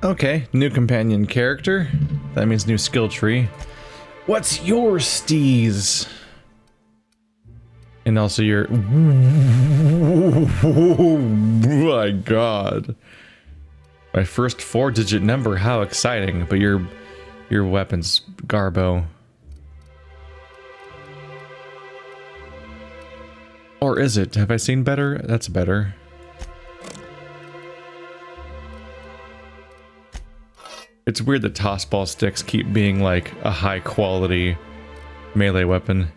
Okay, new companion character. That means new skill tree. What's your steez? And also your... Oh my god. My first 4-digit number, how exciting. But your weapon's garbo. Or is it? Have I seen better? That's better. It's weird that toss ball sticks keep being like a high quality melee weapon.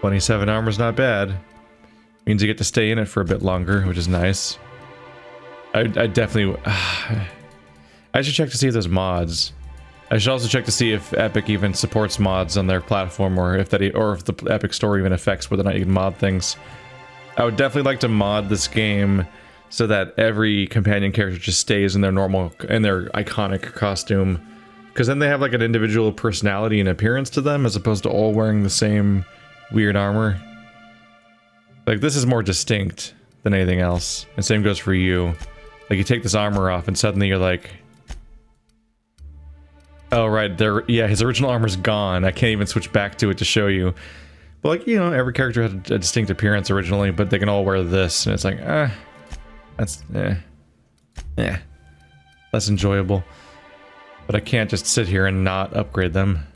27 armor's not bad. Means you get to stay in it for a bit longer, which is nice. I definitely... I should check to see if there's mods. I should also check to see if Epic even supports mods on their platform, or if the Epic Store even affects whether or not you can mod things. I would definitely like to mod this game so that every companion character just stays in their iconic costume. Because then they have like an individual personality and appearance to them, as opposed to all wearing the same weird armor. Like, this is more distinct than anything else. And same goes for you. Like, you take this armor off and suddenly you're like... Oh, right, yeah, his original armor's gone. I can't even switch back to it to show you. But, like, you know, every character had a distinct appearance originally, but they can all wear this, and it's like, that's, less enjoyable. But I can't just sit here and not upgrade them.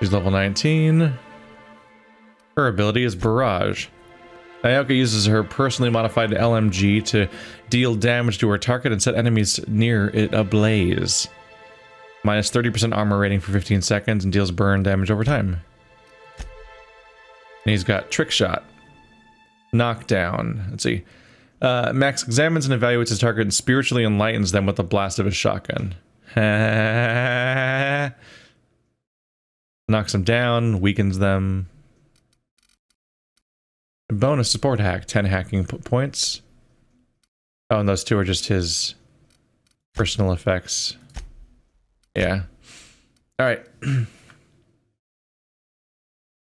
She's level 19. Her ability is Barrage. Ioka uses her personally modified LMG to deal damage to her target and set enemies near it ablaze. Minus 30% armor rating for 15 seconds and deals burn damage over time. And he's got Trick Shot. Knockdown. Let's see. Max examines and evaluates his target and spiritually enlightens them with the blast of his shotgun. Knocks them down, weakens them. Bonus support hack, 10 hacking points. Oh, and those two are just his personal effects. Yeah. Alright.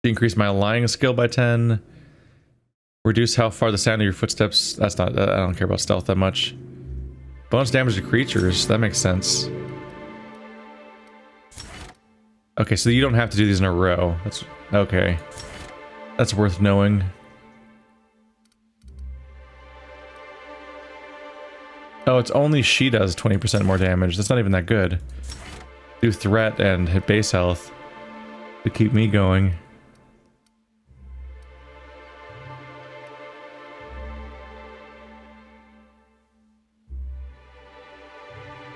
Increase my lying skill by 10. Reduce how far the sound of your footsteps. That's not, I don't care about stealth that much. Bonus damage to creatures, that makes sense. Okay, so you don't have to do these in a row. That's okay. That's worth knowing. Oh, it's only she does 20% more damage. That's not even that good. Do threat and hit base health to keep me going.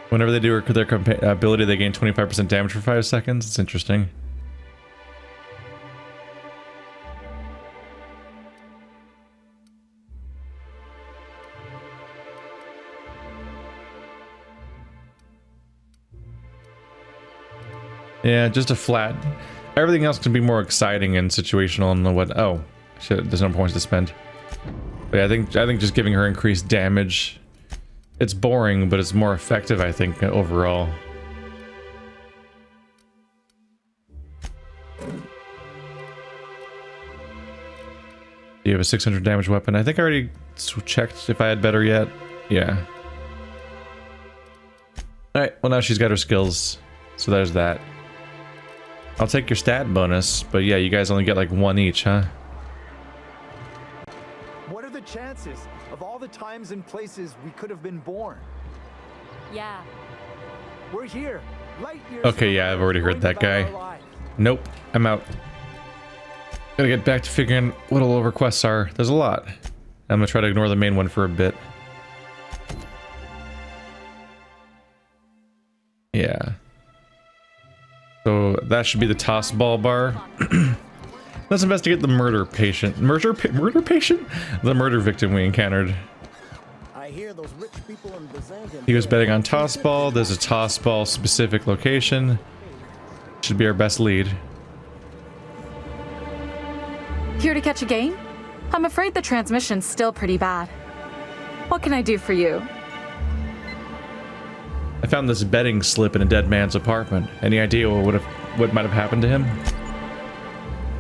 Whenever they do their ability, they gain 25% damage for 5 seconds. It's interesting. Yeah, just a flat. Everything else can be more exciting and situational and what. Oh, shit! There's no points to spend. But yeah, I think just giving her increased damage. It's boring, but it's more effective, I think, overall. You have a 600 damage weapon. I think I already checked if I had better yet. Yeah. Alright, well now she's got her skills. So there's that. I'll take your stat bonus, but yeah, you guys only get like 1 each, huh? What are the chances of all the times and places we could have been born? Yeah. We're here. Light years. Okay, yeah, I've already heard that guy. Nope, I'm out. Gotta get back to figuring what all over quests are. There's a lot. I'm gonna try to ignore the main one for a bit. Yeah. So that should be the toss ball bar. Let's investigate the murder patient. Murder patient? The murder victim we encountered. I hear those rich people in Byzantium. He was betting on toss ball. There's a toss ball specific location. Should be our best lead. Here to catch a game? I'm afraid the transmission's still pretty bad. What can I do for you? I found this betting slip in a dead man's apartment. Any idea what might have happened to him?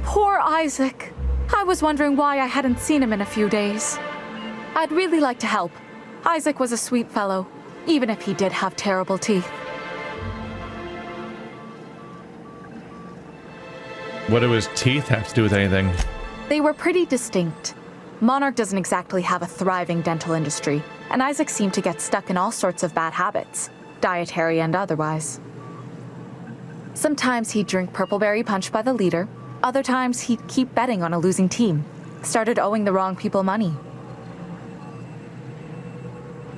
Poor Isaac. I was wondering why I hadn't seen him in a few days. I'd really like to help. Isaac was a sweet fellow, even if he did have terrible teeth. What do his teeth have to do with anything? They were pretty distinct. Monarch doesn't exactly have a thriving dental industry, and Isaac seemed to get stuck in all sorts of bad habits, dietary and otherwise. Sometimes he'd drink purpleberry punch by the liter, other times he'd keep betting on a losing team, started owing the wrong people money.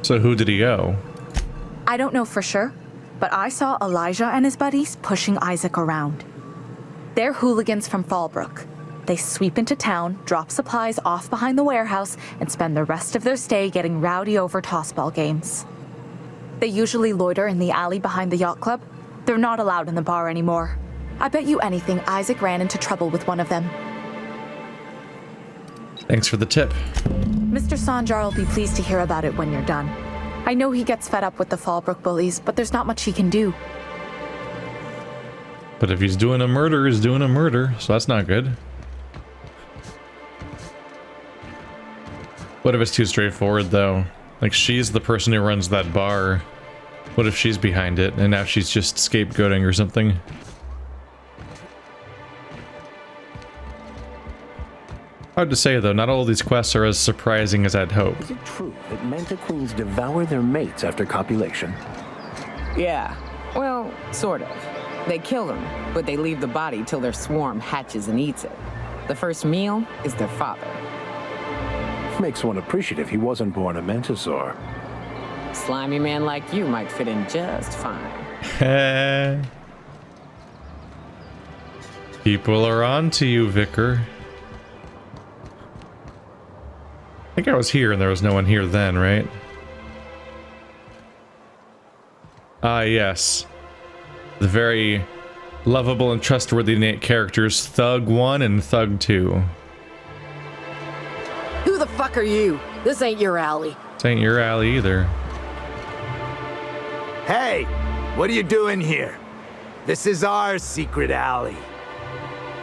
So who did he owe? I don't know for sure, but I saw Elijah and his buddies pushing Isaac around. They're hooligans from Fallbrook. They sweep into town, drop supplies off behind the warehouse, and spend the rest of their stay getting rowdy over tossball games. They usually loiter in the alley behind the yacht club. They're not allowed in the bar anymore. I bet you anything Isaac ran into trouble with one of them. Thanks for the tip. Mr. Sanjar will be pleased to hear about it when you're done. I know he gets fed up with the Fallbrook bullies, but there's not much he can do. But if he's doing a murder, he's doing a murder, so that's not good. What if it's too straightforward, though? Like, she's the person who runs that bar. What if she's behind it, and now she's just scapegoating or something? Hard to say, though. Not all of these quests are as surprising as I'd hope. Is it true that manta queens devour their mates after copulation? Yeah, well, sort of. They kill them, but they leave the body till their swarm hatches and eats it. The first meal is their father. Makes one appreciative he wasn't born a mantisaur. Slimy man like you might fit in just fine. People are on to you, Vicar. I think I was here and there was no one here then, right? Ah, yes. The very lovable and trustworthy characters Thug 1 and Thug 2. Who the fuck are you? This ain't your alley. This ain't your alley either. Hey, what are you doing here? This is our secret alley.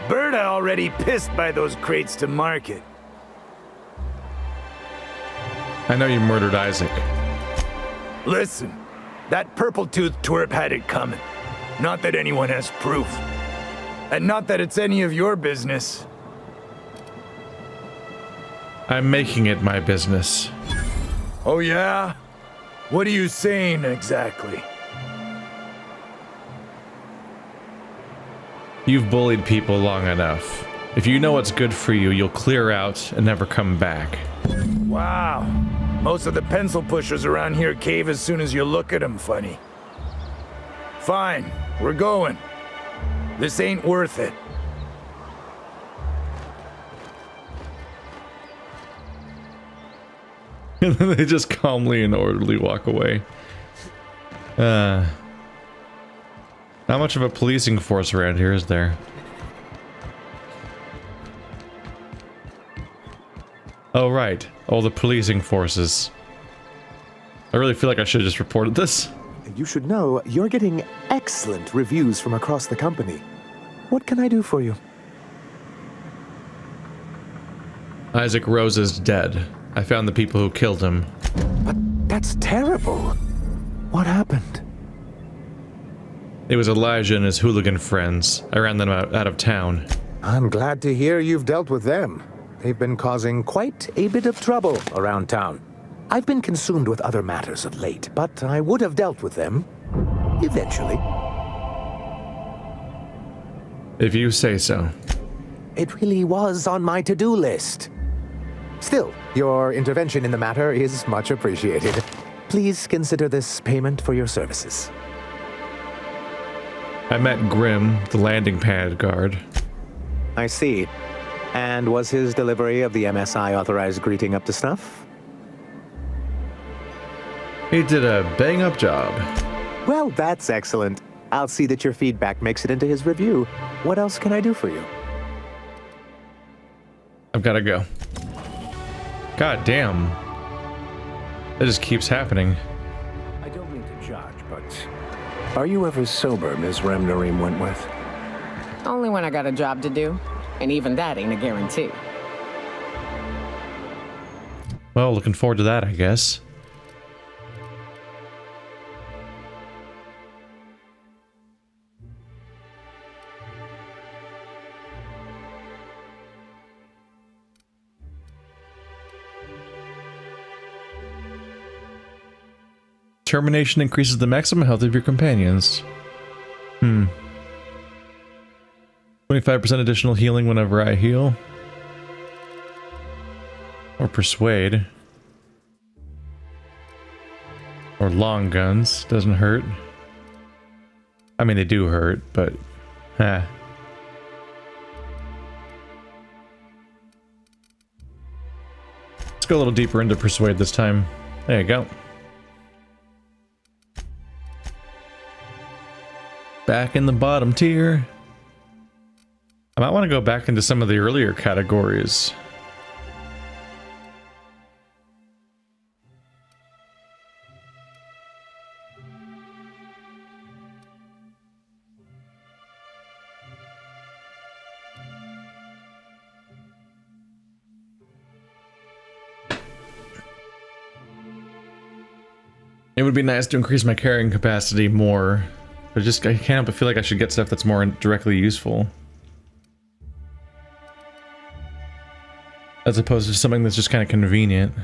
Berta already pissed by those crates to market. I know you murdered Isaac. Listen, that purple-toothed twerp had it coming. Not that anyone has proof. And not that it's any of your business. I'm making it my business. Oh yeah? What are you saying exactly? You've bullied people long enough. If you know what's good for you, you'll clear out and never come back. Wow. Most of the pencil pushers around here cave as soon as you look at them funny. Fine, we're going. This ain't worth it. And then they just calmly and orderly walk away. Not much of a policing force around here, is there? Oh, right. All the policing forces. I really feel like I should have just reported this. You should know you're getting excellent reviews from across the company. What can I do for you? Isaac Rose is dead. I found the people who killed him. But that's terrible. What happened? It was Elijah and his hooligan friends. I ran them out of town. I'm glad to hear you've dealt with them. They've been causing quite a bit of trouble around town. I've been consumed with other matters of late, but I would have dealt with them eventually. If you say so. It really was on my to-do list. Still, your intervention in the matter is much appreciated. Please consider this payment for your services. I met Grim, the landing pad guard. I see. And was his delivery of the MSI authorized greeting up to snuff? He did a bang-up job. Well, that's excellent. I'll see that your feedback makes it into his review. What else can I do for you? I've got to go. God damn. That just keeps happening. I don't mean to judge, but are you ever sober, Ms. Remnarim Wentworth? Only when I got a job to do, and even that ain't a guarantee. Well, looking forward to that, I guess. Termination increases the maximum health of your companions. 25% additional healing whenever I heal. Or persuade. Or long guns. Doesn't hurt. I mean, they do hurt, but... Let's go a little deeper into persuade this time. There you go. Back in the bottom tier. I might want to go back into some of the earlier categories. It would be nice to increase my carrying capacity more. But I can't help but feel like I should get stuff that's more directly useful. As opposed to something that's just kind of convenient.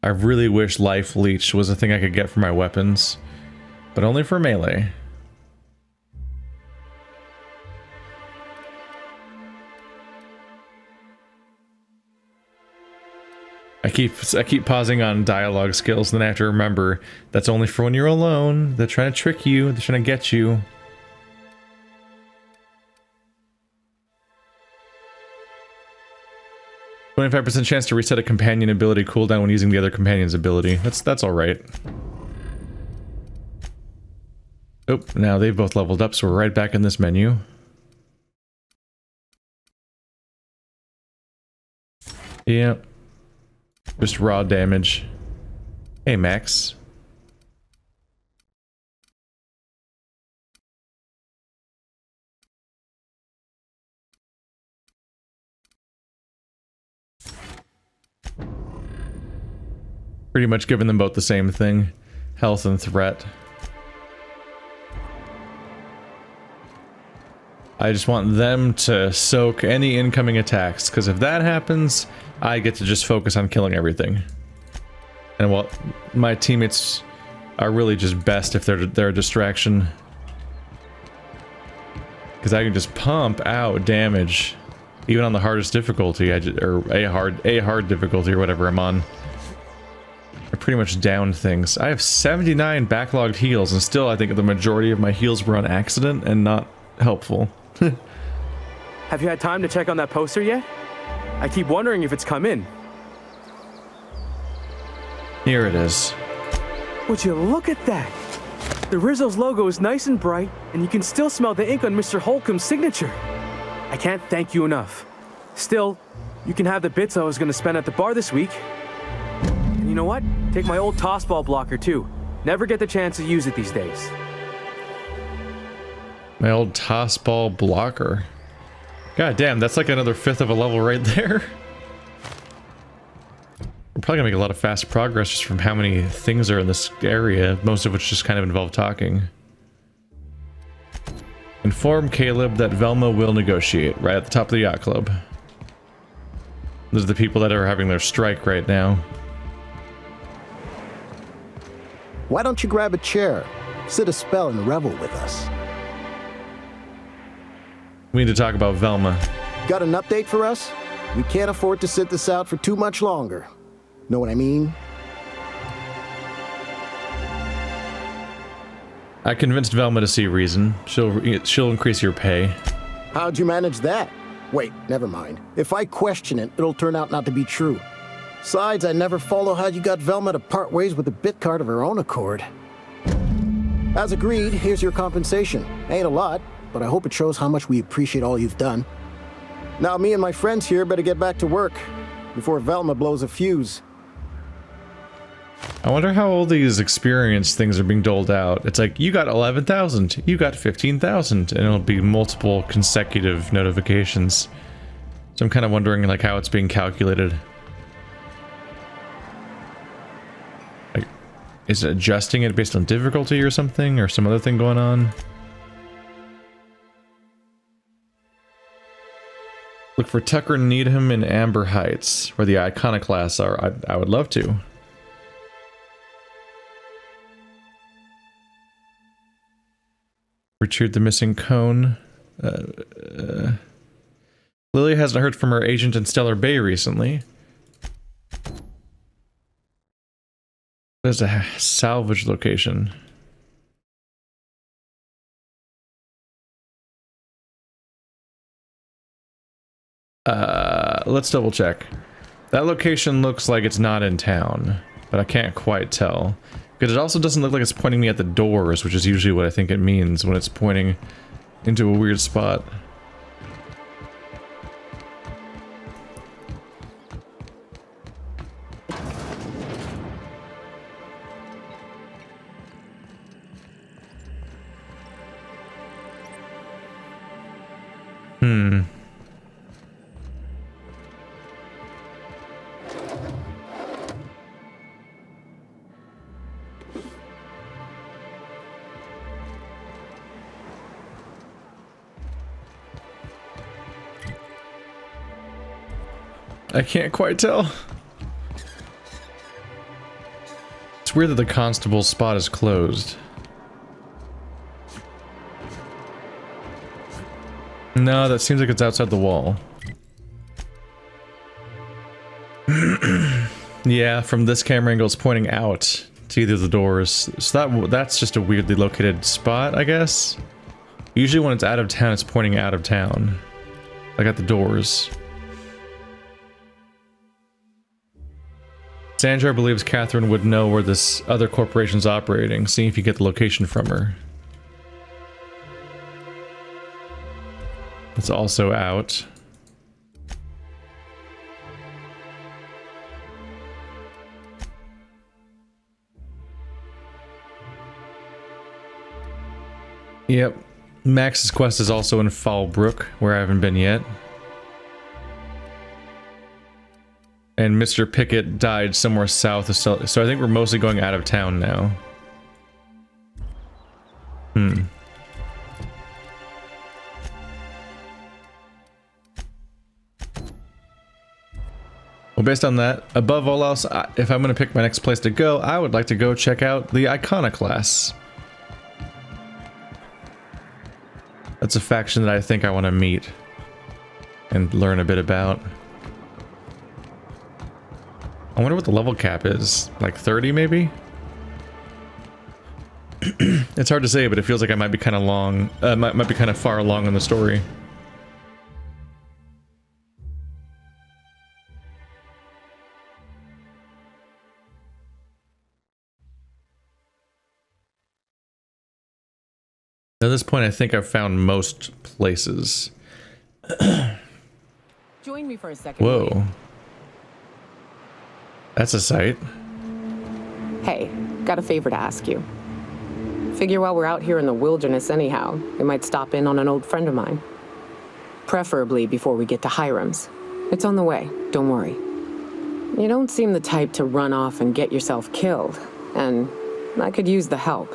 I really wish Life Leech was a thing I could get for my weapons. But only for melee. I keep pausing on dialogue skills, and then I have to remember that's only for when you're alone. They're trying to trick you. They're trying to get you. %25% chance to reset a companion ability cooldown when using the other companion's ability. That's all right. Oh, now they've both leveled up, so we're right back in this menu. Yep. Just raw damage. Hey, Max. Pretty much giving them both the same thing. Health and threat. I just want them to soak any incoming attacks, because if that happens, I get to just focus on killing everything. And well, my teammates are really just best if they're a distraction. Because I can just pump out damage, even on the hardest difficulty, or a hard difficulty or whatever I'm on. I pretty much down things. I have 79 backlogged heals, and still I think the majority of my heals were on accident and not helpful. Have you had time to check on that poster yet? I keep wondering if it's come in. Here it is. Would you look at that? The Rizzo's logo is nice and bright, and you can still smell the ink on Mr. Holcomb's signature. I can't thank you enough. Still, you can have the bits I was going to spend at the bar this week. And you know what? Take my old tossball blocker too. Never get the chance to use it these days. My old tossball blocker. God damn, that's like another 5th of a level right there. We're probably gonna make a lot of fast progress just from how many things are in this area, most of which just kind of involve talking. Inform Caleb that Velma will negotiate, right at the top of the yacht club. Those are the people that are having their strike right now. Why don't you grab a chair, sit a spell, and revel with us? We need to talk about Velma. Got an update for us? We can't afford to sit this out for too much longer. Know what I mean? I convinced Velma to see reason. She'll increase your pay. How'd you manage that? Wait, never mind. If I question it, it'll turn out not to be true. Besides, I never follow how you got Velma to part ways with a bit card of her own accord. As agreed, here's your compensation. Ain't a lot, but I hope it shows how much we appreciate all you've done. Now me and my friends here better get back to work before Velma blows a fuse. I wonder how all these experience things are being doled out. It's like, you got 11,000, you got 15,000, and it'll be multiple consecutive notifications. So I'm kind of wondering like how it's being calculated. Is it adjusting it based on difficulty or something, or some other thing going on? Look for Tucker Needham in Amber Heights, where the Iconoclasts are. I would love to. Retrieve the missing cone. Lily hasn't heard from her agent in Stellar Bay recently. There's a salvage location. Let's double check. That location looks like it's not in town, but I can't quite tell. Because it also doesn't look like it's pointing me at the doors, which is usually what I think it means when it's pointing into a weird spot. I can't quite tell. It's weird that the constable's spot is closed. No, that seems like it's outside the wall. Yeah, from this camera angle it's pointing out to either of the doors. So that's just a weirdly located spot, I guess. Usually when it's out of town, it's pointing out of town. Like at the doors. Sandra believes Catherine would know where this other corporation's operating. See if you get the location from her. It's also out. Yep. Max's quest is also in Fallbrook, where I haven't been yet. And Mr. Pickett died somewhere south of so I think we're mostly going out of town now. Well, based on that, above all else, if I'm going to pick my next place to go, I would like to go check out the Iconoclasts. That's a faction that I think I want to meet and learn a bit about. I wonder what the level cap is. Like 30 maybe? It's hard to say, but it feels like I might be kind of long. Might be kind of far along in the story. At this point, I think I've found most places. Join me for a second. Whoa. That's a sight. Hey, got a favor to ask you. Figure while we're out here in the wilderness anyhow, we might stop in on an old friend of mine. Preferably before we get to Hiram's. It's on the way, don't worry. You don't seem the type to run off and get yourself killed, and I could use the help.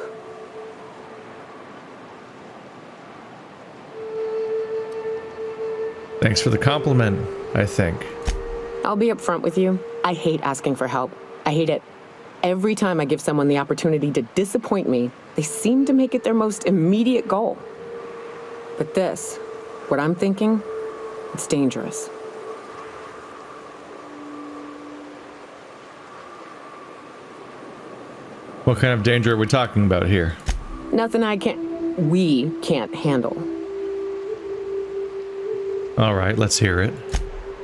Thanks for the compliment, I think. I'll be upfront with you. I hate asking for help. I hate it. Every time I give someone the opportunity to disappoint me, they seem to make it their most immediate goal. But this, what I'm thinking, it's dangerous. What kind of danger are we talking about here? Nothing we can't handle. All right, let's hear it.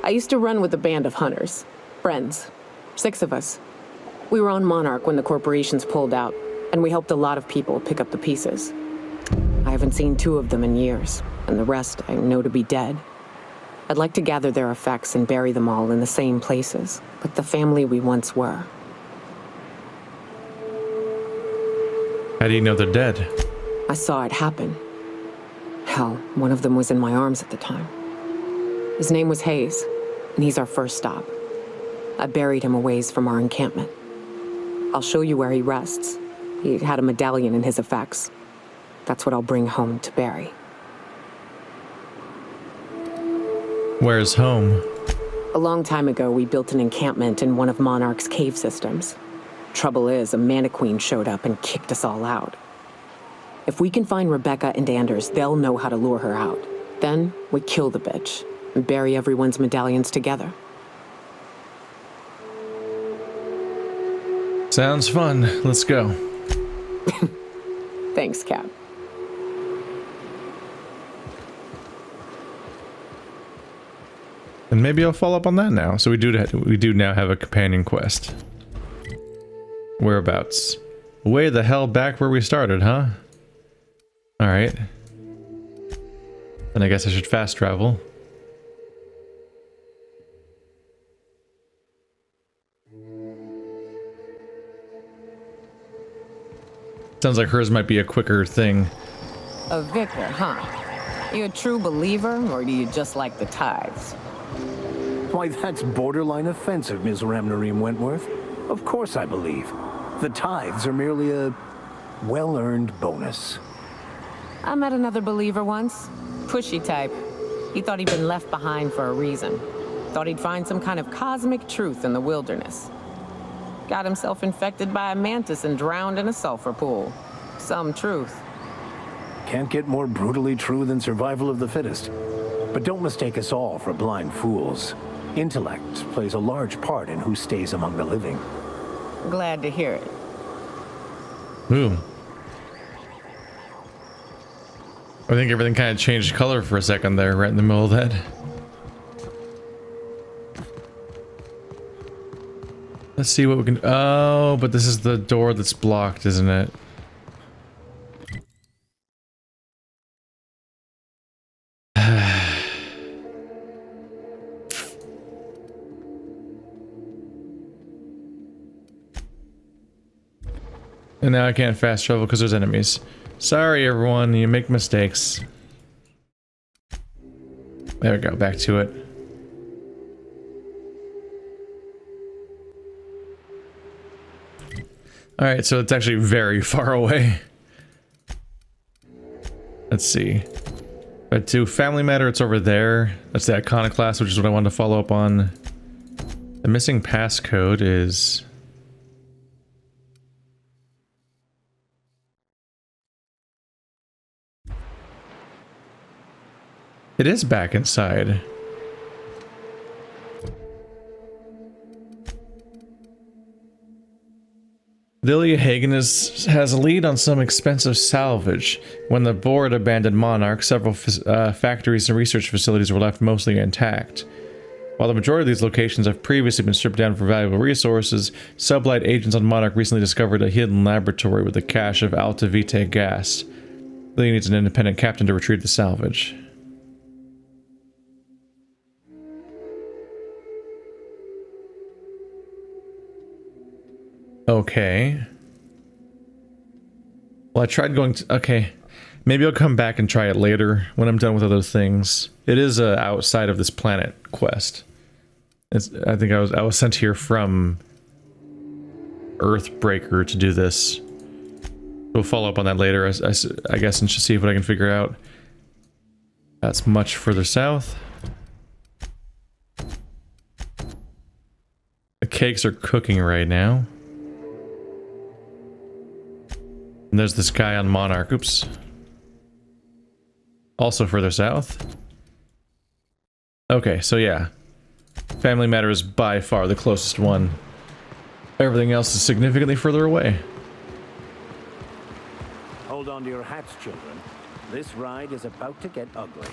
I used to run with a band of hunters. Friends. 6 of us. We were on Monarch when the corporations pulled out, and we helped a lot of people pick up the pieces. I haven't seen 2 of them in years, and the rest I know to be dead. I'd like to gather their effects and bury them all in the same places, like the family we once were. How do you know they're dead? I saw it happen. Hell, one of them was in my arms at the time. His name was Hayes, and he's our first stop. I buried him a ways from our encampment. I'll show you where he rests. He had a medallion in his effects. That's what I'll bring home to Barry. Where's home? A long time ago, we built an encampment in one of Monarch's cave systems. Trouble is, a Mantiqueen showed up and kicked us all out. If we can find Rebecca and Anders, they'll know how to lure her out. Then, we kill the bitch and bury everyone's medallions together. Sounds fun. Let's go. Thanks, Cap. And maybe I'll follow up on that now. So we do now have a companion quest. Whereabouts? Way the hell back where we started, huh? Alright. Then I guess I should fast travel. Sounds like hers might be a quicker thing. A vicar, huh? You a true believer, or do you just like the tithes? Why, that's borderline offensive, Ms. Ramnareem Wentworth. Of course I believe. The tithes are merely a well-earned bonus. I met another believer once. Pushy type. He thought he'd been left behind for a reason. Thought he'd find some kind of cosmic truth in the wilderness. Got himself infected by a mantis and drowned in a sulfur pool. Some truth. Can't get more brutally true than survival of the fittest. But don't mistake us all for blind fools. Intellect plays a large part in who stays among the living. Glad to hear it. Boom. I think everything kind of changed color for a second there, right in the middle of that. Let's see what we can... Oh, but this is the door that's blocked, isn't it? And now I can't fast travel because there's enemies. Sorry everyone, you make mistakes. There we go, back to it. Alright, so it's actually very far away. Let's see. But to Family Matter, it's over there. That's the Iconoclasts, which is what I wanted to follow up on. The missing passcode is... It is back inside. Lilia Hagen has a lead on some expensive salvage. When the board abandoned Monarch, several factories and research facilities were left mostly intact. While the majority of these locations have previously been stripped down for valuable resources, sublight agents on Monarch recently discovered a hidden laboratory with a cache of Alta Vitae gas. Lilia needs an independent captain to retrieve the salvage. Okay. Well, I tried going to... Okay. Maybe I'll come back and try it later when I'm done with other things. It is outside of this planet quest. I think I was sent here from Earthbreaker to do this. We'll follow up on that later, I guess, and just see what I can figure out. That's much further south. The cakes are cooking right now. And there's this guy on Monarch. Oops. Also further south. Okay, so yeah. Family Matter is by far the closest one. Everything else is significantly further away. Hold on to your hats, children. This ride is about to get ugly.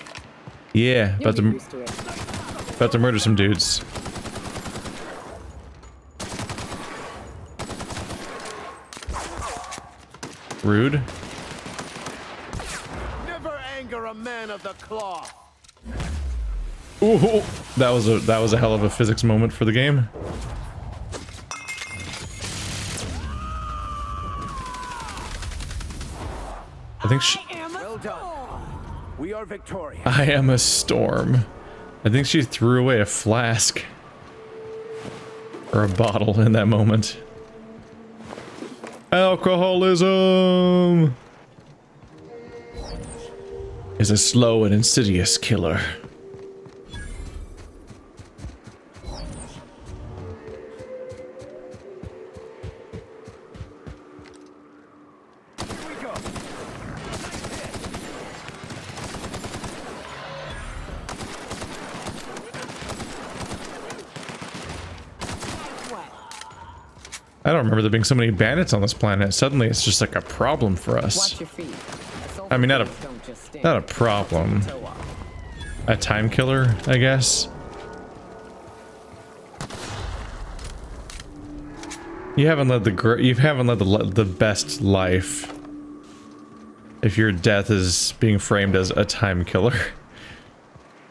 Yeah, about to murder some dudes. Rude. Never anger a man of the cloth. Ooh, that was a hell of a physics moment for the game. I think Well done. We are victorious. I am a storm. I think she threw away a flask or a bottle in that moment. Alcoholism is a slow and insidious killer. I don't remember there being so many bandits on this planet. Suddenly it's just like a problem for us. Watch your feet. I mean, not a problem. A time killer, I guess. You haven't led the best life. If your death is being framed as a time killer,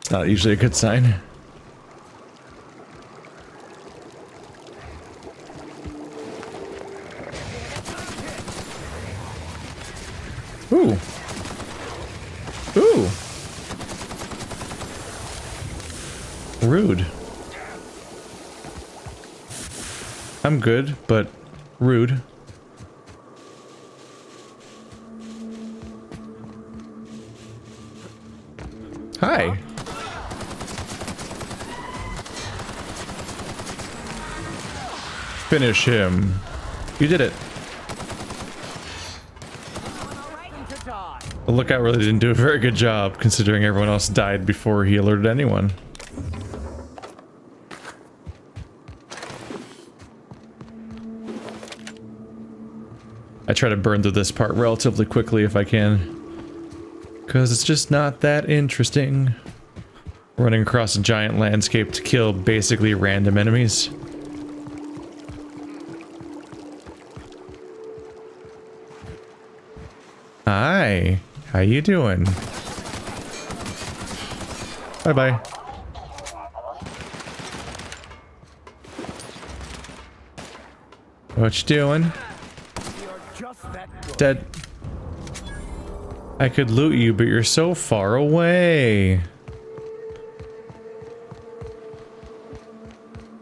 it's not usually a good sign. Ooh. Ooh. Rude. I'm good, but rude. Hi. Finish him. You did it. The lookout really didn't do a very good job, considering everyone else died before he alerted anyone. I try to burn through this part relatively quickly if I can, because it's just not that interesting. Running across a giant landscape to kill basically random enemies. Hi, how you doing? Bye-bye. What you doing? Dead. I could loot you, but you're so far away.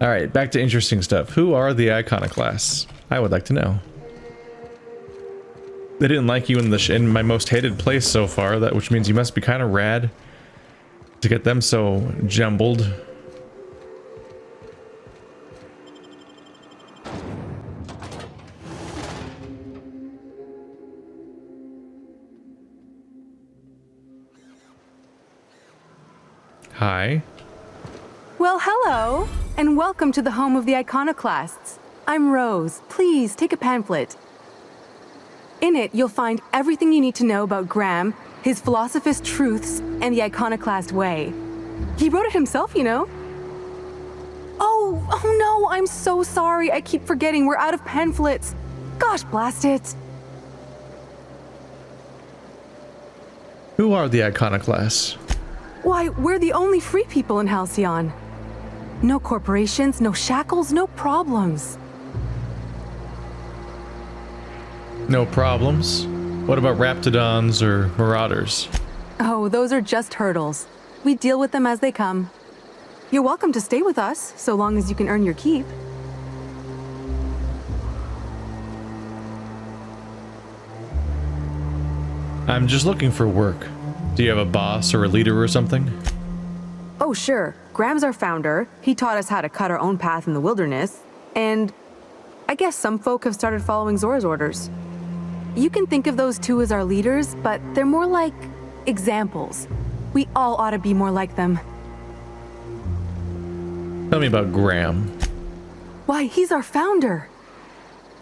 Alright, back to interesting stuff. Who are the Iconoclasts? I would like to know. They didn't like you in my most hated place so far, which means you must be kind of rad to get them so jumbled. Hi. Well, hello, and welcome to the home of the Iconoclasts. I'm Rose. Please take a pamphlet. In it, you'll find everything you need to know about Graham, his philosophist truths, and the Iconoclast way. He wrote it himself, you know. Oh no, I'm so sorry. I keep forgetting we're out of pamphlets. Gosh, blast it. Who are the Iconoclasts? Why, we're the only free people in Halcyon. No corporations, no shackles, no problems. No problems? What about Raptidons or Marauders? Oh, those are just hurdles. We deal with them as they come. You're welcome to stay with us, so long as you can earn your keep. I'm just looking for work. Do you have a boss or a leader or something? Oh, sure. Graham's our founder. He taught us how to cut our own path in the wilderness. And I guess some folk have started following Zora's orders. You can think of those two as our leaders, but they're more like examples. We all ought to be more like them. Tell me about Graham. Why, he's our founder.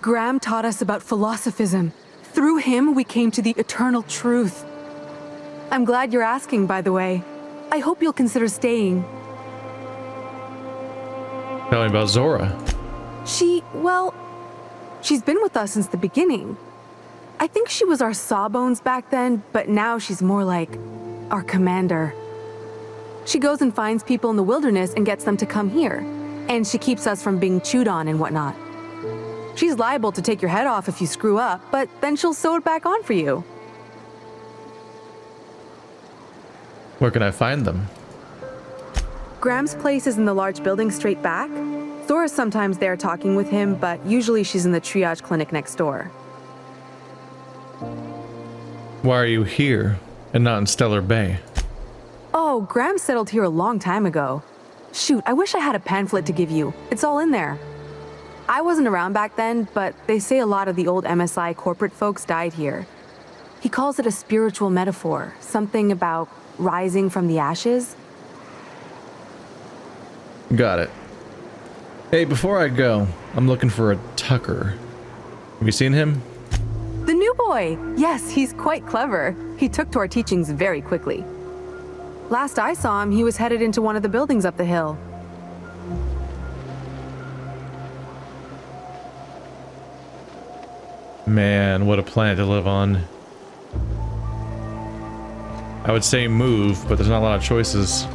Graham taught us about philosophism. Through him, we came to the eternal truth. I'm glad you're asking, by the way. I hope you'll consider staying. Tell me about Zora. She's been with us since the beginning. I think she was our sawbones back then, but now she's more like our commander. She goes and finds people in the wilderness and gets them to come here, and she keeps us from being chewed on and whatnot. She's liable to take your head off if you screw up, but then she'll sew it back on for you. Where can I find them? Graham's place is in the large building straight back. Zora's sometimes there talking with him, but usually she's in the triage clinic next door. Why are you here and not in Stellar Bay? Oh, Graham settled here a long time ago. Shoot, I wish I had a pamphlet to give you. It's all in there. I wasn't around back then, but they say a lot of the old MSI corporate folks died here. He calls it a spiritual metaphor, something about rising from the ashes. Got it. Hey, before I go, I'm looking for a Tucker. Have you seen him? The new boy! Yes, he's quite clever. He took to our teachings very quickly. Last I saw him, he was headed into one of the buildings up the hill. Man, what a planet to live on. I would say move, but there's not a lot of choices.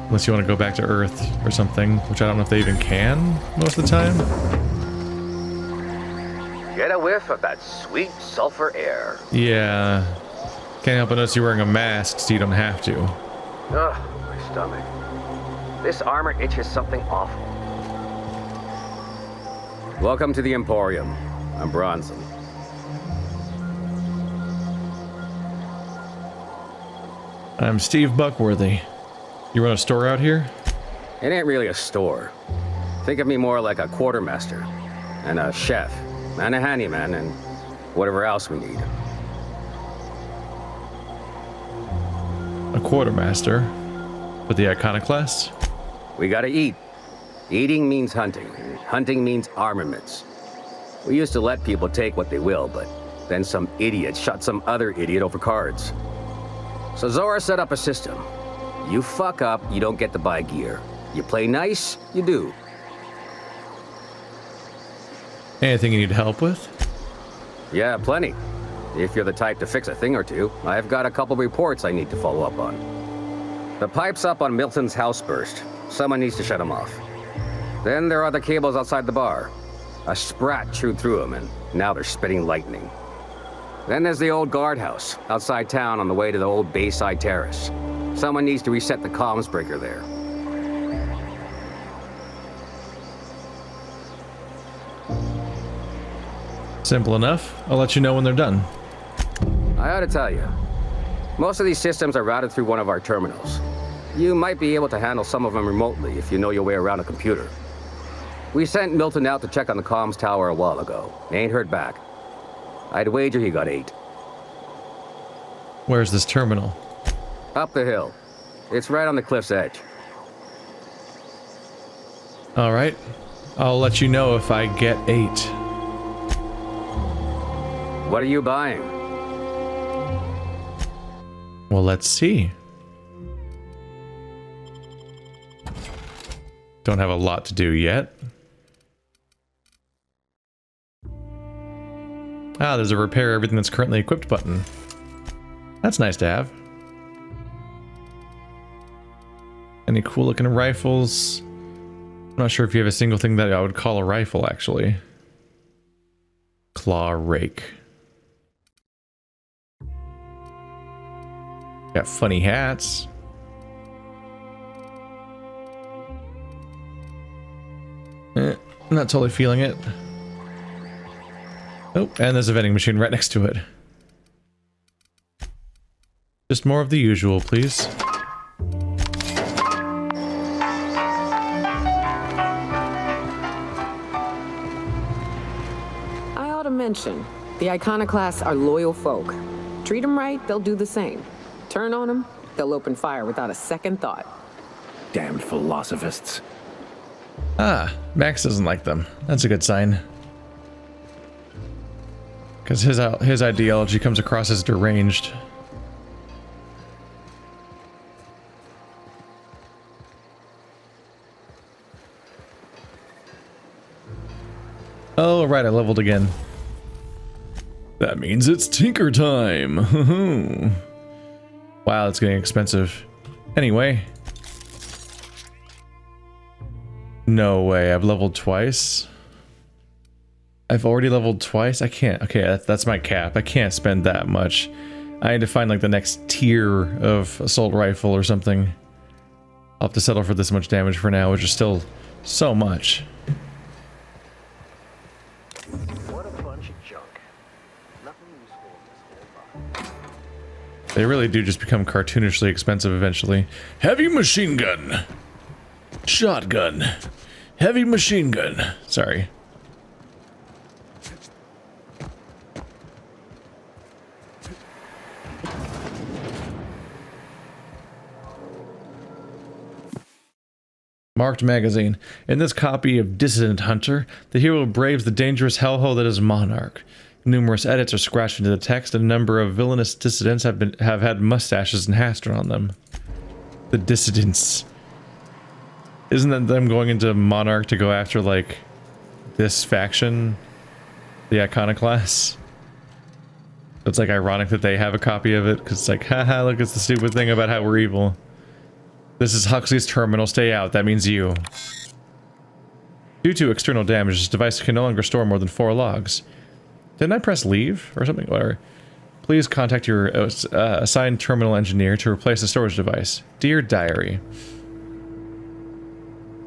Unless you want to go back to Earth or something, which I don't know if they even can most of the time. Get a whiff of that sweet sulfur air. Yeah. Can't help but notice you're wearing a mask, so you don't have to. Ugh, my stomach. This armor itches something awful. Welcome to the Emporium. I'm Bronson. I'm Steve Buckworthy. You run a store out here? It ain't really a store. Think of me more like a quartermaster, and a chef, and a handyman, and whatever else we need. A quartermaster? With the Iconoclasts? We gotta eat. Eating means hunting, and hunting means armaments. We used to let people take what they will, but then some idiot shot some other idiot over cards. So Zora set up a system. You fuck up, you don't get to buy gear. You play nice, you do. Anything you need help with? Yeah, plenty. If you're the type to fix a thing or two, I've got a couple reports I need to follow up on. The pipes up on Milton's house burst. Someone needs to shut them off. Then there are the cables outside the bar. A sprat chewed through them, and now they're spitting lightning. Then there's the old guardhouse, outside town on the way to the old Bayside Terrace. Someone needs to reset the comms breaker there. Simple enough. I'll let you know when they're done. I ought to tell you. Most of these systems are routed through one of our terminals. You might be able to handle some of them remotely if you know your way around a computer. We sent Milton out to check on the comms tower a while ago. Ain't heard back. I'd wager he got 8. Where's this terminal? Up the hill. It's right on the cliff's edge. Alright. I'll let you know if I get 8. What are you buying? Well, let's see. Don't have a lot to do yet. Ah, there's a repair everything that's currently equipped button. That's nice to have. Any cool looking rifles? I'm not sure if you have a single thing that I would call a rifle, actually. Claw rake. Got funny hats. I'm not totally feeling it. Oh, and there's a vending machine right next to it. Just more of the usual, please. I ought to mention, the Iconoclasts are loyal folk. Treat them right, they'll do the same. Turn on them, they'll open fire without a second thought. Damned philosophists. Ah, Max doesn't like them. That's a good sign. Because his ideology comes across as deranged. Oh, right, I leveled again. That means it's tinker time. Wow, it's getting expensive. Anyway. No way, I've leveled twice. I've already leveled twice? I can't. Okay, that's my cap. I can't spend that much. I need to find like the next tier of assault rifle or something. I'll have to settle for this much damage for now, which is still so much. What a bunch of junk. Nothing useful in this whole box. They really do just become cartoonishly expensive eventually. Heavy machine gun. Shotgun. Heavy machine gun. Sorry. Marked magazine. In this copy of Dissident Hunter, the hero braves the dangerous hellhole that is Monarch. Numerous edits are scratched into the text, and a number of villainous dissidents have had mustaches and hats drawn on them. The dissidents. Isn't that them going into Monarch to go after, like, this faction? The Iconoclasts? It's, like, ironic that they have a copy of it, because it's like, haha, look, it's the stupid thing about how we're evil. This is Huxley's terminal, stay out, that means you. Due to external damage, this device can no longer store more than 4 logs. Didn't I press leave or something? Or please contact your assigned terminal engineer to replace the storage device. Dear Diary.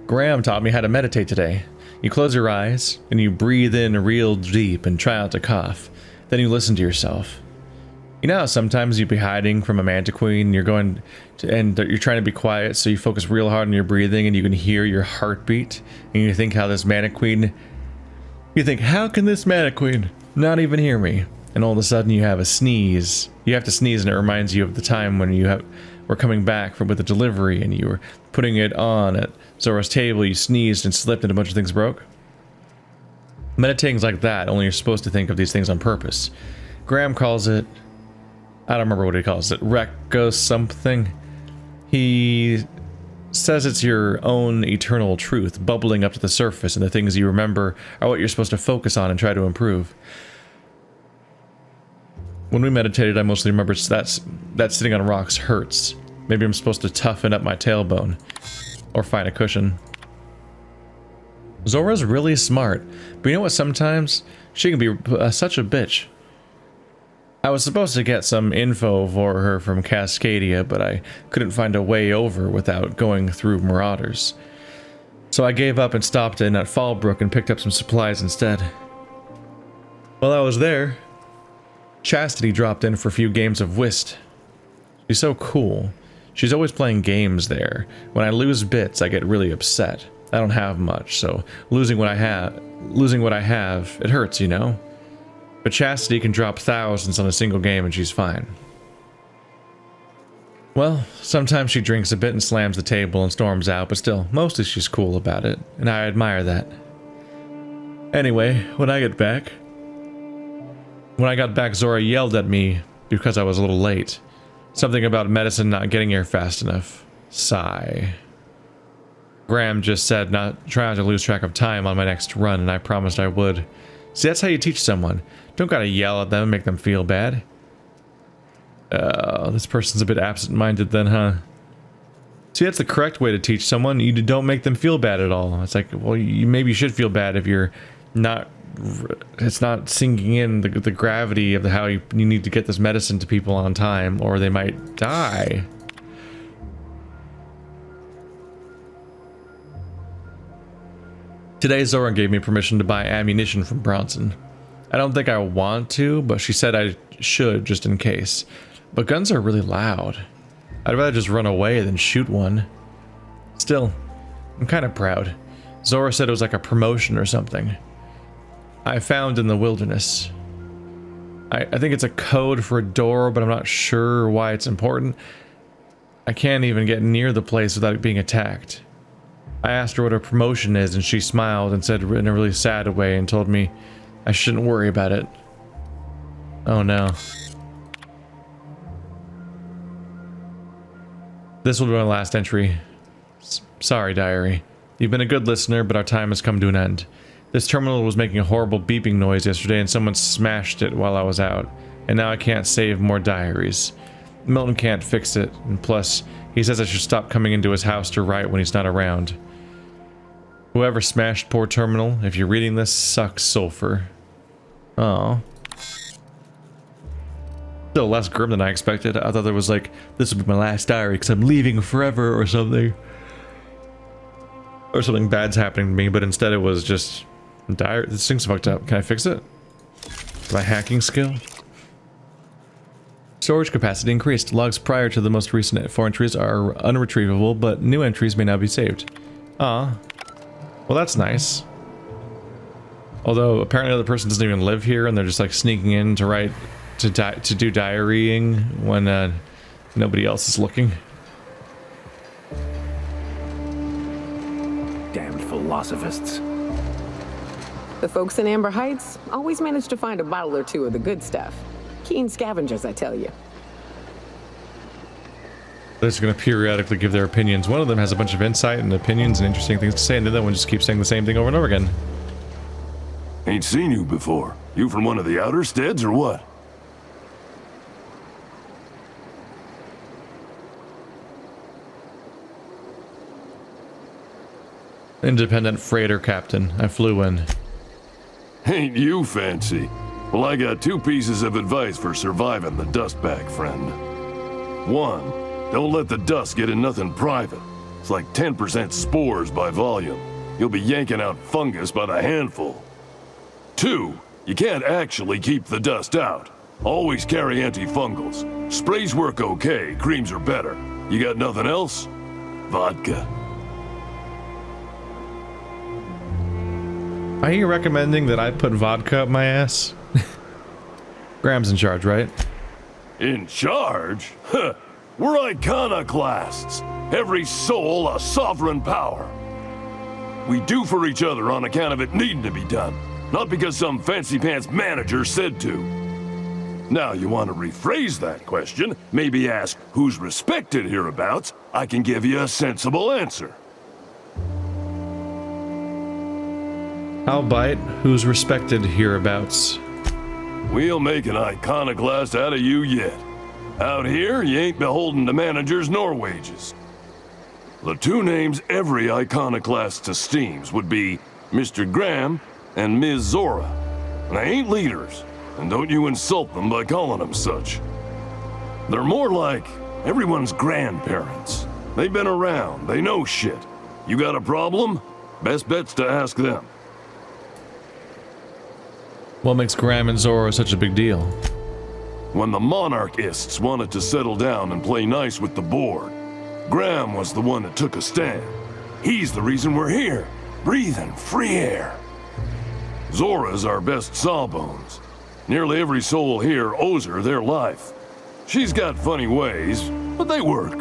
Graham taught me how to meditate today. You close your eyes, and you breathe in real deep and try not to cough. Then you listen to yourself. You know how sometimes you'd be hiding from a mantiqueen, and you're trying to be quiet, so you focus real hard on your breathing, and you can hear your heartbeat, and you think how this mantiqueen... You think, how can this mantiqueen not even hear me? And all of a sudden you have a sneeze. You have to sneeze, and it reminds you of the time when were coming back with a delivery, and you were putting it on at Zora's table, you sneezed and slipped, and a bunch of things broke. Meditating's like that, only you're supposed to think of these things on purpose. Graham calls it... I don't remember what he calls it. Recco something. He says it's your own eternal truth bubbling up to the surface, and the things you remember are what you're supposed to focus on and try to improve. When we meditated, I mostly remember that sitting on rocks hurts. Maybe I'm supposed to toughen up my tailbone. Or find a cushion. Zora's really smart, but you know what, sometimes she can be such a bitch. I was supposed to get some info for her from Cascadia, but I couldn't find a way over without going through Marauders. So I gave up and stopped in at Fallbrook and picked up some supplies instead. While I was there, Chastity dropped in for a few games of whist. She's so cool. She's always playing games there. When I lose bits, I get really upset. I don't have much, so losing what I have, it hurts, you know? But Chastity can drop thousands on a single game and she's fine. Well, sometimes she drinks a bit and slams the table and storms out, but still, mostly she's cool about it, and I admire that. Anyway, when I got back, Zora yelled at me because I was a little late. Something about medicine not getting here fast enough. Sigh. Graham just said try not to lose track of time on my next run, and I promised I would. See, that's how you teach someone. Don't gotta yell at them and make them feel bad. This person's a bit absent-minded then, huh? See, that's the correct way to teach someone. You don't make them feel bad at all. It's like, well, maybe you should feel bad if you're not... It's not sinking in the gravity of how you need to get this medicine to people on time, or they might die. Today, Zora gave me permission to buy ammunition from Bronson. I don't think I want to, but she said I should just in case. But guns are really loud. I'd rather just run away than shoot one. Still, I'm kind of proud. Zora said it was like a promotion or something. I found in the wilderness. I think it's a code for a door, but I'm not sure why it's important. I can't even get near the place without it being attacked. I asked her what her promotion is, and she smiled and said in a really sad way and told me I shouldn't worry about it. Oh no. This will be my last entry. Sorry, diary. You've been a good listener, but our time has come to an end. This terminal was making a horrible beeping noise yesterday, and someone smashed it while I was out. And now I can't save more diaries. Milton can't fix it, and plus, he says I should stop coming into his house to write when he's not around. Whoever smashed poor terminal, if you're reading this, sucks sulfur. Oh. Still less grim than I expected. I thought there was like, this would be my last diary because I'm leaving forever or something. Or something bad's happening to me, but instead it was just... diary. This thing's fucked up. Can I fix it? My hacking skill? Storage capacity increased. Logs prior to the most recent 4 entries are unretrievable, but new entries may now be saved. Ah, well that's nice. Although apparently the person doesn't even live here, and they're just like sneaking in to write, to do diarying when nobody else is looking. Damned philosophists. The folks in Amber Heights always manage to find a bottle or two of the good stuff. Keen scavengers, I tell you. They're just going to periodically give their opinions. One of them has a bunch of insight and opinions and interesting things to say, and the other one just keeps saying the same thing over and over again. Ain't seen you before. You from one of the outer steads or what? Independent freighter captain. I flew in. Ain't you fancy? Well, I got 2 pieces of advice for surviving the dust bag, friend. 1, don't let the dust get in nothing private. It's like 10% spores by volume. You'll be yanking out fungus by the handful. 2, you can't actually keep the dust out. Always carry antifungals. Sprays work okay, creams are better. You got nothing else? Vodka. Are you recommending that I put vodka up my ass? Graham's in charge, right? In charge? Huh. We're Iconoclasts. Every soul a sovereign power. We do for each other on account of it needing to be done, not because some fancy-pants manager said to. Now, you want to rephrase that question, maybe ask who's respected hereabouts, I can give you a sensible answer. I'll bite. Who's respected hereabouts? We'll make an iconoclast out of you yet. Out here, you ain't beholden to managers nor wages. The 2 names every iconoclast esteems would be Mr. Graham and Ms. Zora. And they ain't leaders, and don't you insult them by calling them such. They're more like everyone's grandparents. They've been around, they know shit. You got a problem? Best bet's to ask them. What makes Graham and Zora such a big deal? When the monarchists wanted to settle down and play nice with the board, Graham was the one that took a stand. He's the reason we're here, breathing free air. Zora's our best sawbones. Nearly every soul here owes her their life. She's got funny ways, but they work.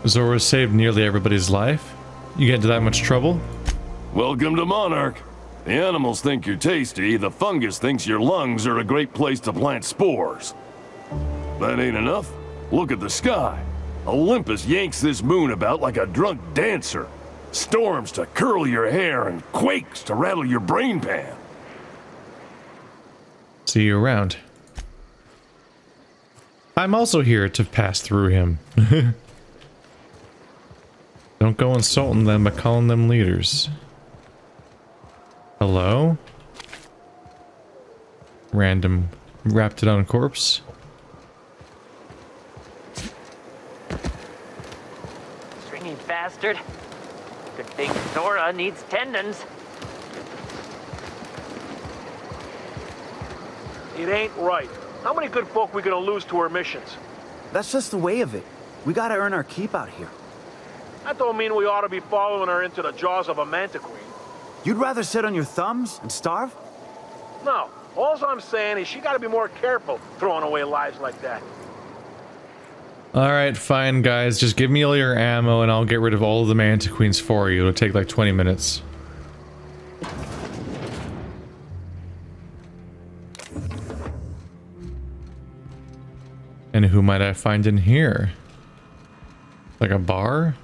Zora saved nearly everybody's life? You get into that much trouble? Welcome to Monarch. The animals think you're tasty, the fungus thinks your lungs are a great place to plant spores. That ain't enough? Look at the sky. Olympus yanks this moon about like a drunk dancer. Storms to curl your hair and quakes to rattle your brain pan. See you around. I'm also here to pass through him. Don't go insulting them by calling them leaders. Hello? Random wrapped it on a corpse. Stringy bastard. Good thing Zora needs tendons. It ain't right. How many good folk we gonna lose to our missions? That's just the way of it. We gotta earn our keep out here. That don't mean we ought to be following her into the jaws of a manta queen. You'd rather sit on your thumbs and starve? No. All I'm saying is she gotta be more careful throwing away lives like that. Alright, fine guys. Just give me all your ammo and I'll get rid of all of the Manta Queens for you. It'll take like 20 minutes. And who might I find in here? Like a bar?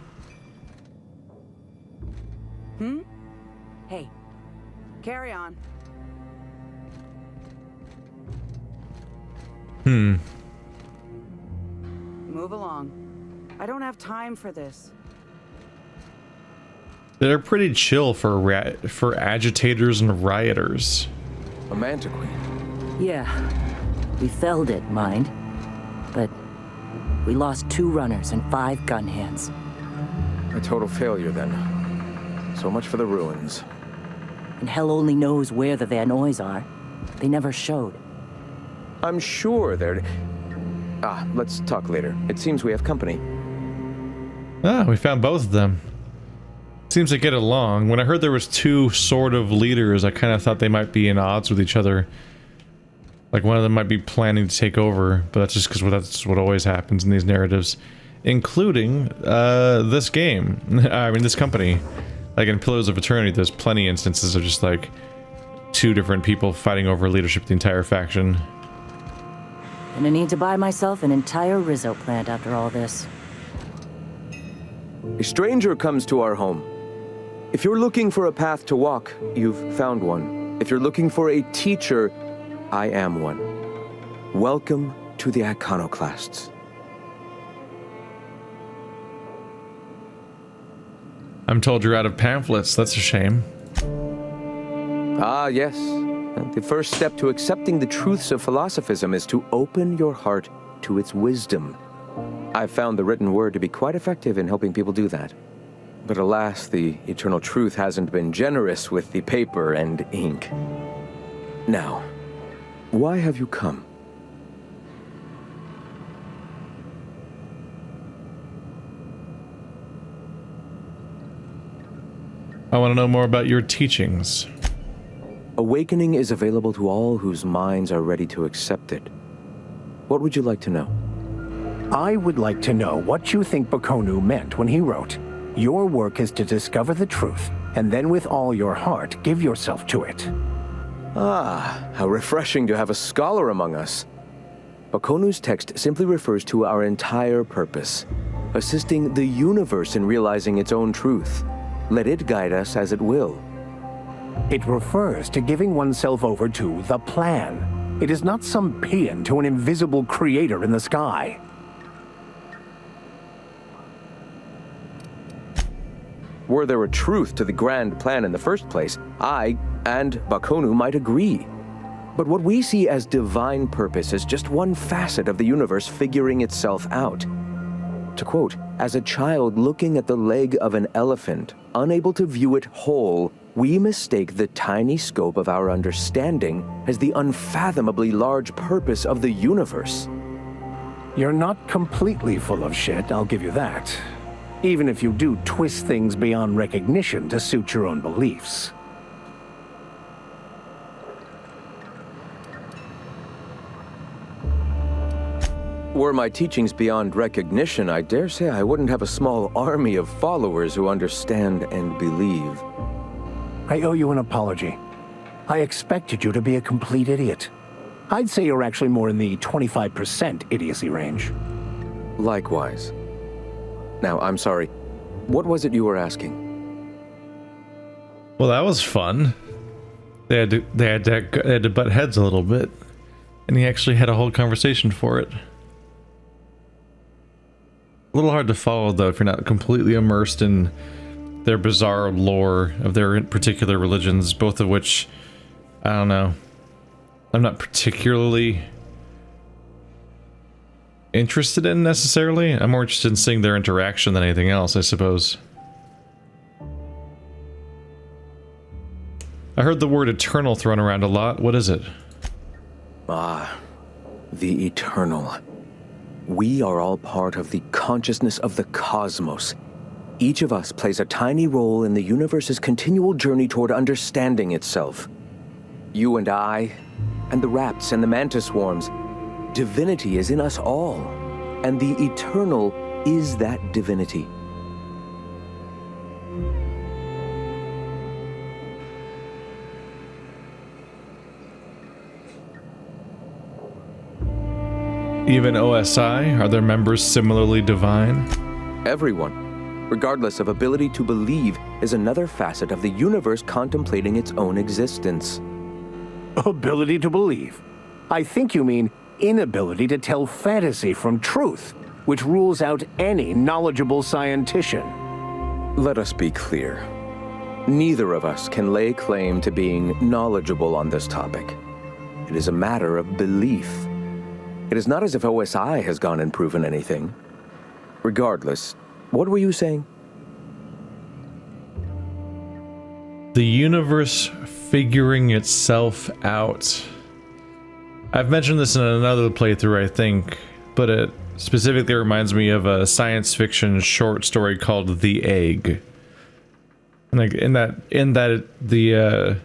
Hey, carry on. Move along. I don't have time for this. They're pretty chill for agitators and rioters. A Manta Queen. Yeah, we felled it, mind. But we lost 2 runners and 5 gun hands. A total failure, then. So much for the ruins. And hell only knows where the Van Oys are. They never showed. I'm sure they're... let's talk later. It seems we have company. Ah, we found both of them. Seems to get along. When I heard there was two sort of leaders, I kind of thought they might be in odds with each other. Like one of them might be planning to take over, but that's just because that's what always happens in these narratives. Including, this game. I mean, this company. Like in Pillars of Eternity, there's plenty of instances of just like two different people fighting over leadership of the entire faction. Gonna need to buy myself an entire Rizzo plant after all this. A stranger comes to our home. If you're looking for a path to walk, you've found one. If you're looking for a teacher, I am one. Welcome to the Iconoclasts. I'm told you're out of pamphlets. That's a shame. Ah, yes. The first step to accepting the truths of philosophism is to open your heart to its wisdom. I've found the written word to be quite effective in helping people do that. But alas, the eternal truth hasn't been generous with the paper and ink. Now, why have you come? I want to know more about your teachings. Awakening is available to all whose minds are ready to accept it. What would you like to know? I would like to know what you think Bakonu meant when he wrote, "Your work is to discover the truth, and then with all your heart give yourself to it." Ah, how refreshing to have a scholar among us. Bakonu's text simply refers to our entire purpose, assisting the universe in realizing its own truth. Let it guide us as it will. It refers to giving oneself over to the plan. It is not some paean to an invisible creator in the sky. Were there a truth to the grand plan in the first place, I and Bakonu might agree. But what we see as divine purpose is just one facet of the universe figuring itself out. To quote, "As a child looking at the leg of an elephant, unable to view it whole, we mistake the tiny scope of our understanding as the unfathomably large purpose of the universe." You're not completely full of shit, I'll give you that. Even if you do twist things beyond recognition to suit your own beliefs. Were my teachings beyond recognition, I dare say I wouldn't have a small army of followers who understand and believe. I owe you an apology. I expected you to be a complete idiot. I'd say you're actually more in the 25% idiocy range. Likewise. Now, I'm sorry. What was it you were asking? Well, that was fun. They had to butt heads a little bit, and he actually had a whole conversation for it. A little hard to follow, though, if you're not completely immersed in their bizarre lore of their particular religions, both of which, I don't know, I'm not particularly interested in necessarily. I'm more interested in seeing their interaction than anything else, I suppose. I heard the word eternal thrown around a lot. What is it? Ah, the eternal. We are all part of the consciousness of the cosmos. Each of us plays a tiny role in the universe's continual journey toward understanding itself. You and I, and the rats and the mantis swarms. Divinity is in us all, and the eternal is that divinity. Even OSI? Are their members similarly divine? Everyone, regardless of ability to believe, is another facet of the universe contemplating its own existence. Ability to believe? I think you mean inability to tell fantasy from truth, which rules out any knowledgeable scientician. Let us be clear. Neither of us can lay claim to being knowledgeable on this topic. It is a matter of belief. It is not as if OSI has gone and proven anything. Regardless, what were you saying? The universe figuring itself out. I've mentioned this in another playthrough, I think, but it specifically reminds me of a science fiction short story called The Egg. Like the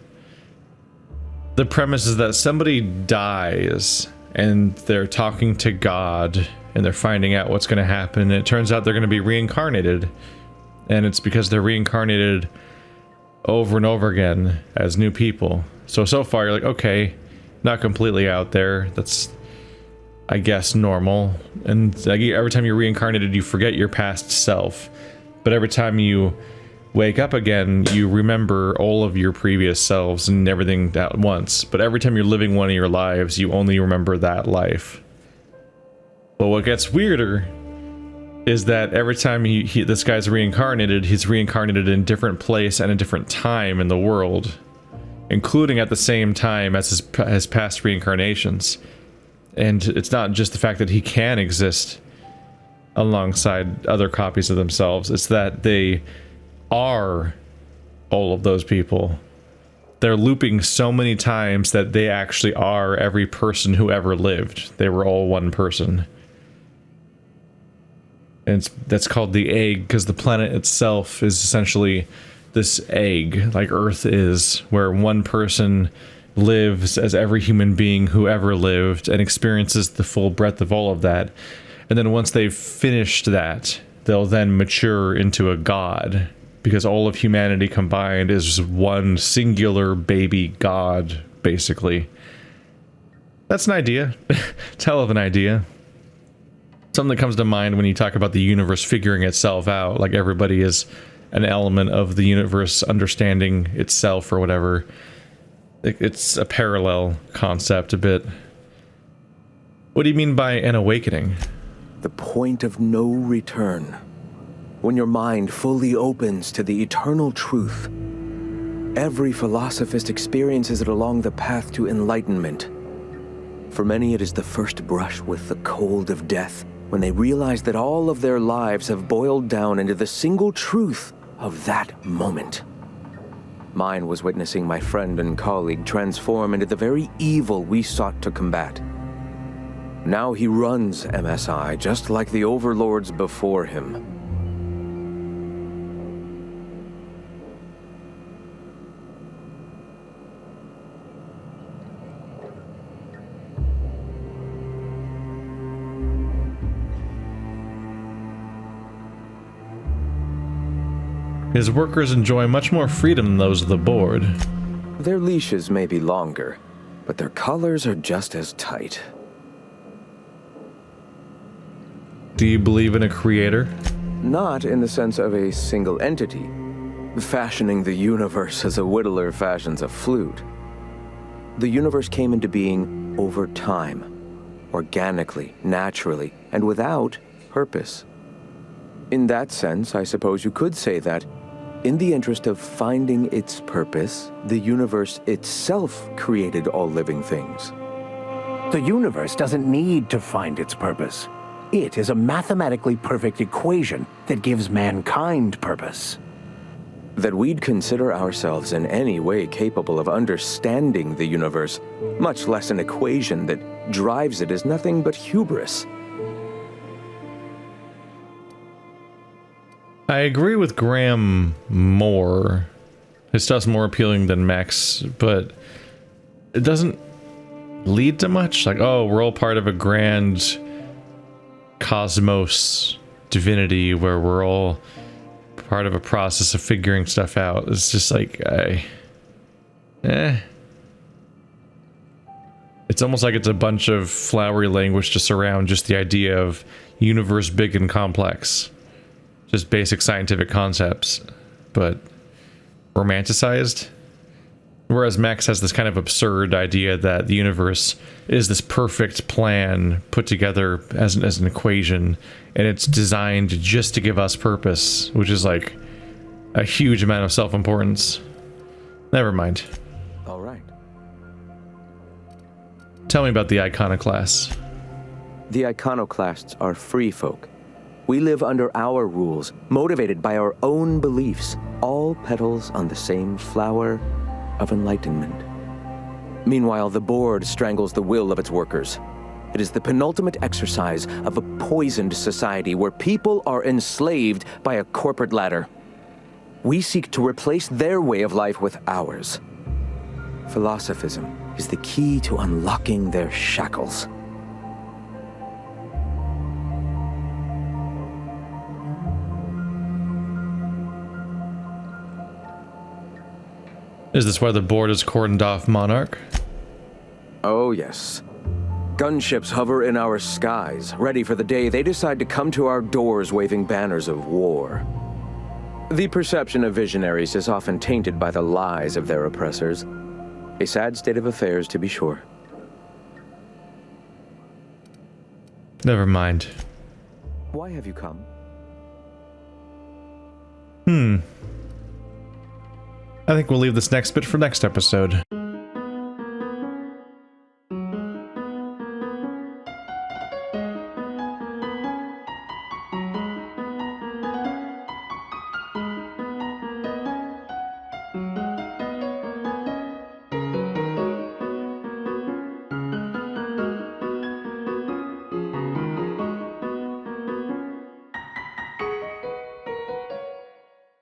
premise is that somebody dies and they're talking to God and they're finding out what's going to happen. And it turns out they're going to be reincarnated, and it's because they're reincarnated over and over again as new people. So far you're like, okay, not completely out there. That's, I guess, normal. And like, every time you're reincarnated, you forget your past self. But every time you wake up again, you remember all of your previous selves and everything at once. But every time you're living one of your lives, you only remember that life. But what gets weirder is that every time this guy's reincarnated, he's reincarnated in a different place and a different time in the world, including at the same time as his past reincarnations. And it's not just the fact that he can exist alongside other copies of themselves, it's that they are all of those people. They're looping so many times that they actually are every person who ever lived. They were all one person. And that's called the egg, because the planet itself is essentially this egg, like Earth is, where one person lives as every human being who ever lived and experiences the full breadth of all of that. And then once they've finished that, they'll then mature into a god, because all of humanity combined is one singular baby god, basically. That's an idea. It's a hell of an idea. Something that comes to mind when you talk about the universe figuring itself out, like everybody is an element of the universe understanding itself or whatever. It's a parallel concept a bit. What do you mean by an awakening? The point of no return. When your mind fully opens to the eternal truth. Every philosophist experiences it along the path to enlightenment. For many, it is the first brush with the cold of death, when they realize that all of their lives have boiled down into the single truth of that moment. Mine was witnessing my friend and colleague transform into the very evil we sought to combat. Now he runs MSI just like the overlords before him. His workers enjoy much more freedom than those of the board. Their leashes may be longer, but their collars are just as tight. Do you believe in a creator? Not in the sense of a single entity, fashioning the universe as a whittler fashions a flute. The universe came into being over time, organically, naturally, and without purpose. In that sense, I suppose you could say that, in the interest of finding its purpose, the universe itself created all living things. The universe doesn't need to find its purpose. It is a mathematically perfect equation that gives mankind purpose. That we'd consider ourselves in any way capable of understanding the universe, much less an equation that drives it, is nothing but hubris. I agree with Graham more. His stuff's more appealing than Max, but it doesn't lead to much. Like, oh, we're all part of a grand cosmos divinity where we're all part of a process of figuring stuff out. It's just like, It's almost like it's a bunch of flowery language to surround just the idea of universe big and complex. Just basic scientific concepts, but romanticized. Whereas Max has this kind of absurd idea that the universe is this perfect plan put together as an equation, and it's designed just to give us purpose, which is like a huge amount of self-importance. Never mind. All right. Tell me about the Iconoclasts. The Iconoclasts are free folk. We live under our rules, motivated by our own beliefs, all petals on the same flower of enlightenment. Meanwhile, the board strangles the will of its workers. It is the penultimate exercise of a poisoned society where people are enslaved by a corporate ladder. We seek to replace their way of life with ours. Philosophism is the key to unlocking their shackles. Is this why the board has cordoned off Monarch? Oh, yes. Gunships hover in our skies, ready for the day they decide to come to our doors waving banners of war. The perception of visionaries is often tainted by the lies of their oppressors. A sad state of affairs, to be sure. Never mind. Why have you come? I think we'll leave this next bit for next episode.